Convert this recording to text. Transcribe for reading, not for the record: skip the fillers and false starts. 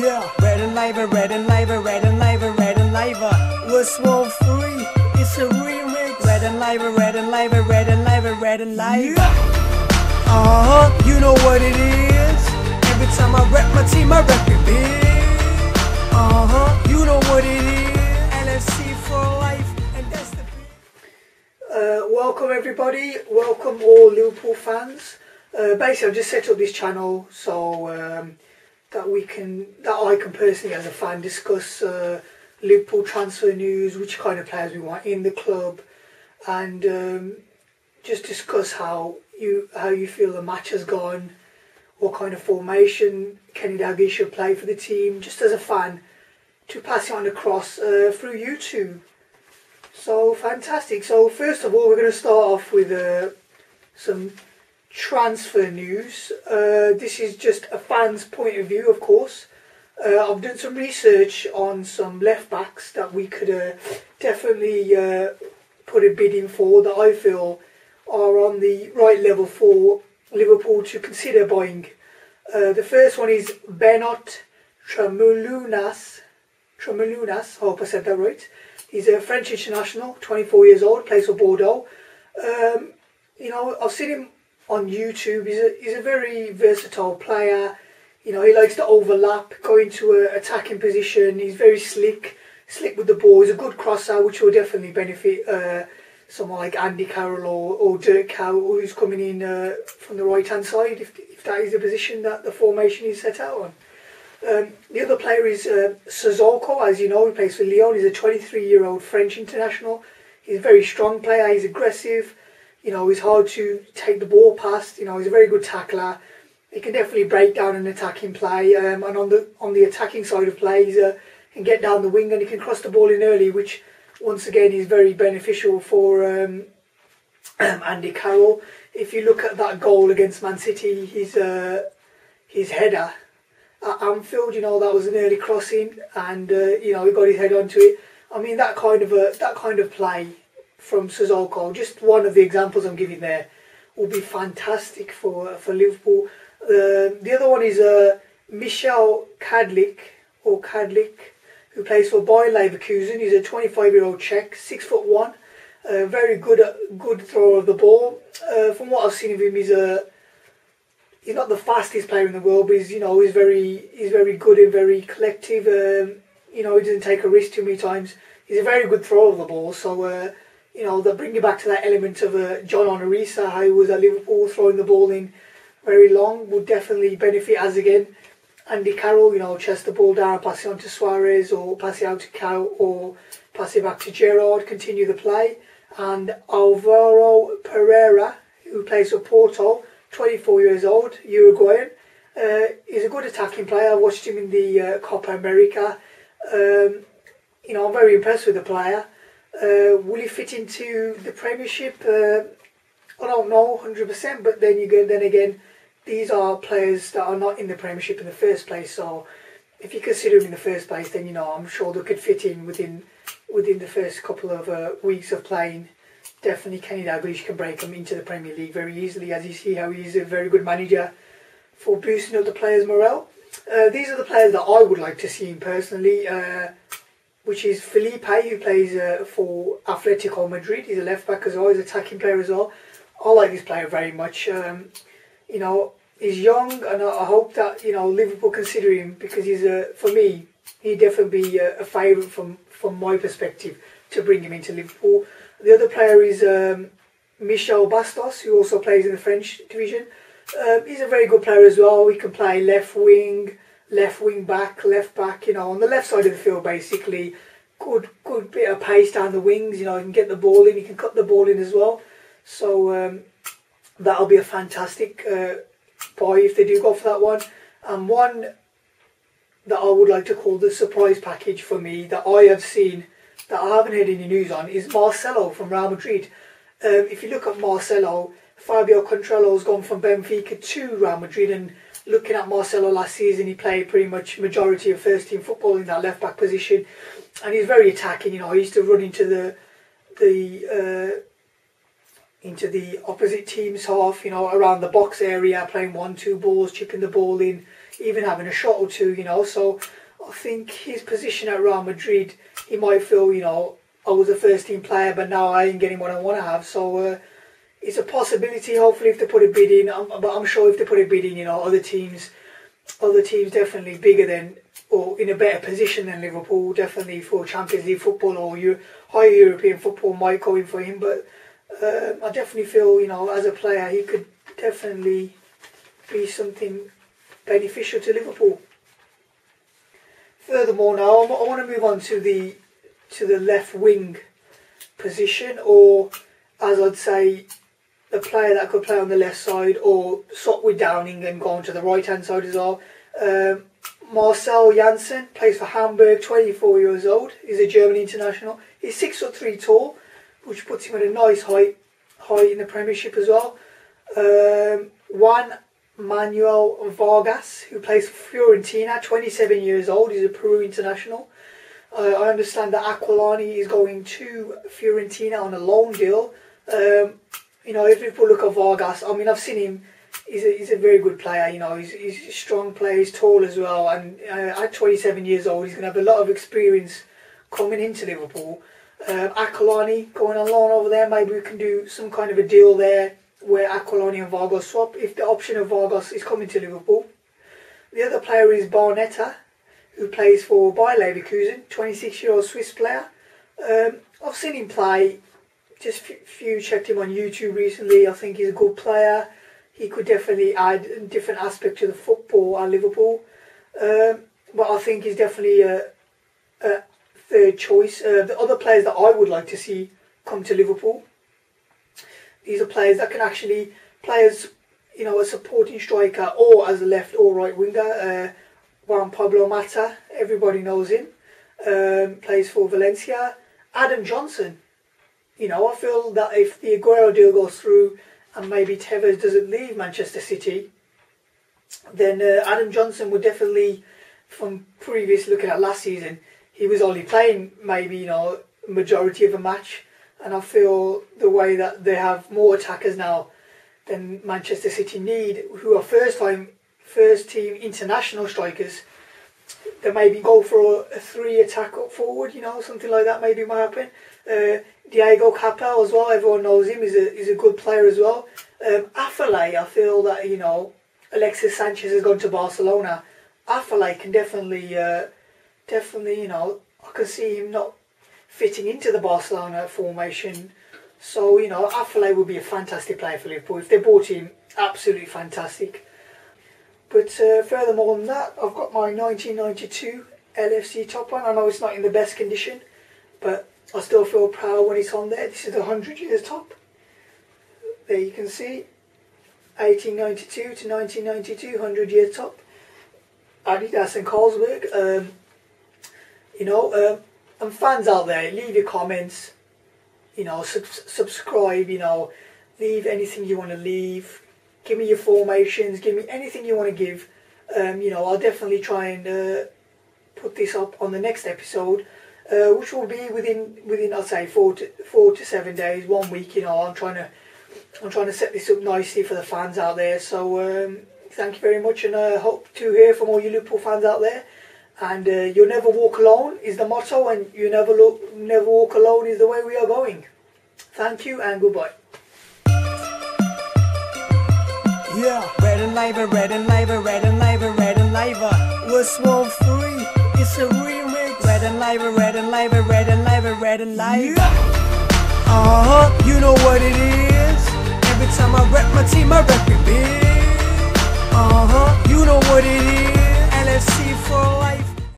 Yeah, Red and Liver, Red and Liver, Red and Liver, Red and Liver. What's 1-3? It's a remix. Red and Liver, Red and Liver, Red and Liver, Red and Liver. Yeah. You know what it is. Every time I rep my team, I rep it big. You know what it is. LFC for life, and that's the big. Welcome everybody. Welcome all Liverpool fans. Basically, I've just set up this channel so that I can personally, as a fan, discuss Liverpool transfer news, which kind of players we want in the club, and just discuss how you feel the match has gone, what kind of formation Kenny Dalglish should play for the team, just as a fan, to pass it on across through YouTube. So fantastic. So first of all, we're going to start off with some transfer news. This is just a fan's point of view, of course. I've done some research on some left backs that we could definitely put a bid in for, that I feel are on the right level for Liverpool to consider buying. The first one is Bernot Tremoulunas. I hope I said that right. He's a French international, 24 years old, plays for Bordeaux. You know, I've seen him on YouTube. He's a very versatile player. You know, he likes to overlap, go into an attacking position. He's very slick with the ball. He's a good crosser, which will definitely benefit someone like Andy Carroll or Dirk Cow, who's coming in from the right hand side, if that is the position that the formation is set out on. The other player is Sissoko. As you know, he plays for Lyon. He's a 23-year-old French international. He's a very strong player. He's aggressive. You know, he's hard to take the ball past. You know, he's a very good tackler. He can definitely break down an attacking play. And on the attacking side of play, he can get down the wing and he can cross the ball in early, which once again is very beneficial for Andy Carroll. If you look at that goal against Man City, his header at Anfield, you know, that was an early crossing, and you know, he got his head onto it. I mean, that kind of play from Sissoko, just one of the examples I'm giving there, will be fantastic for Liverpool. The other one is Michel Kadlik, who plays for Bayer Leverkusen. He's a 25-year-old Czech, 6'1", very good thrower of the ball. From what I've seen of him, he's not the fastest player in the world, but he's very good and very collective. You know, he doesn't take a risk too many times. He's a very good thrower of the ball. So you know, that bring you back to that element of John Onorisa, how he was at Liverpool, throwing the ball in very long, would definitely benefit. As again, Andy Carroll, you know, chest the ball down, pass it on to Suarez, or pass it out to Cow, or pass it back to Gerrard, continue the play. And Alvaro Pereira, who plays for Porto, 24 years old, Uruguayan. He's a good attacking player. I watched him in the Copa America. You know, I'm very impressed with the player. Will he fit into the Premiership? I don't know 100%, but then again, these are players that are not in the Premiership in the first place. So if you consider them in the first place, then, you know, I'm sure they could fit in within the first couple of weeks of playing. Definitely Kenny Dalglish can break them into the Premier League very easily, as you see how he's a very good manager for boosting up the players' morale. These are the players that I would like to see him personally, which is Felipe, who plays for Atletico Madrid. He's a left back as well, he's an attacking player as well. I like this player very much. You know, he's young, and I hope that, you know, Liverpool consider him, because he's for me, he'd definitely be a favourite from my perspective to bring him into Liverpool. The other player is Michel Bastos, who also plays in the French division. He's a very good player as well. He can play left wing back, left back, you know, on the left side of the field basically. Good bit of pace down the wings, you know, he can get the ball in, he can cut the ball in as well. So that'll be a fantastic buy if they do go for that one. And one that I would like to call the surprise package for me, that I have seen, that I haven't heard any news on, is Marcelo from Real Madrid. If you look at Marcelo, Fabio Contrallo's gone from Benfica to Real Madrid, and looking at Marcelo last season, he played pretty much majority of first team football in that left back position, and he's very attacking. You know, he used to run into the opposite team's half, you know, around the box area, playing 1-2 balls, chipping the ball in, even having a shot or two, you know. So I think his position at Real Madrid, he might feel, you know, I was a first team player, but now I ain't getting what I want to have. So it's a possibility. Hopefully, if they put a bid in, but I'm sure if they put a bid in, you know, other teams definitely bigger than or in a better position than Liverpool, definitely for Champions League football or higher European football might go in for him. But I definitely feel, you know, as a player, he could definitely be something beneficial to Liverpool. Furthermore, now I want to move on to the left wing position, or as I'd say, a player that could play on the left side or swap with Downing and go on to the right hand side as well. Marcel Janssen plays for Hamburg, 24 years old. He's a German international. He's 6'3" tall, which puts him at a nice height in the Premiership as well. Juan Manuel Vargas, who plays for Fiorentina, 27 years old. He's a Peru international. I understand that Aquilani is going to Fiorentina on a loan deal. You know, if people look at Vargas, I mean, I've seen him. He's a very good player. You know, he's a strong player. He's tall as well, and at 27 years old, he's going to have a lot of experience coming into Liverpool. Aquilani going on loan over there. Maybe we can do some kind of a deal there where Aquilani and Vargas swap if the option of Vargas is coming to Liverpool. The other player is Barnetta, who plays for Bayer Leverkusen, 26-year-old Swiss player. I've seen him play. Just few checked him on YouTube recently. I think he's a good player. He could definitely add a different aspect to the football at Liverpool. But I think he's definitely a third choice. The other players that I would like to see come to Liverpool, these are players that can actually play as, you know, a supporting striker or as a left or right winger. Juan Pablo Mata, everybody knows him. Plays for Valencia. Adam Johnson. You know, I feel that if the Aguero deal goes through and maybe Tevez doesn't leave Manchester City, then Adam Johnson would definitely, from previous looking at last season, he was only playing maybe, you know, majority of a match. And I feel the way that they have more attackers now than Manchester City need, who are first team international strikers, they maybe go for a 3 attack up forward, you know, something like that maybe might happen. Diego Capel as well, everyone knows him, he's a good player as well. Afellay, I feel that, you know, Alexis Sanchez has gone to Barcelona. Afellay can definitely, you know, I can see him not fitting into the Barcelona formation. So, you know, Afellay would be a fantastic player for Liverpool. If they bought him, absolutely fantastic. But furthermore than that, I've got my 1992 LFC top on. I know it's not in the best condition, but I still feel proud when it's on there. This is the 100 years top. There you can see, 1892 to 1992, 100 years top. Adidas and Carlsberg. You know, and fans out there, leave your comments. You know, subscribe. You know, leave anything you want to leave. Give me your formations. Give me anything you want to give. You know, I'll definitely try and put this up on the next episode, which will be within I'd say 4 to 7 days, 1 week. You know, I'm trying to set this up nicely for the fans out there. So thank you very much, and I hope to hear from all you Liverpool fans out there. And you'll never walk alone is the motto, and you never walk alone is the way we are going. Thank you and goodbye. Yeah, Red and Liver, Red and Liver, Red and Liver, Red and Liver. Was 1-3, it's a remix. Red and Liver, Red and Liver, Red and Liver, Red and Liver. You know what it is. Every time I rep my team, I rep it big.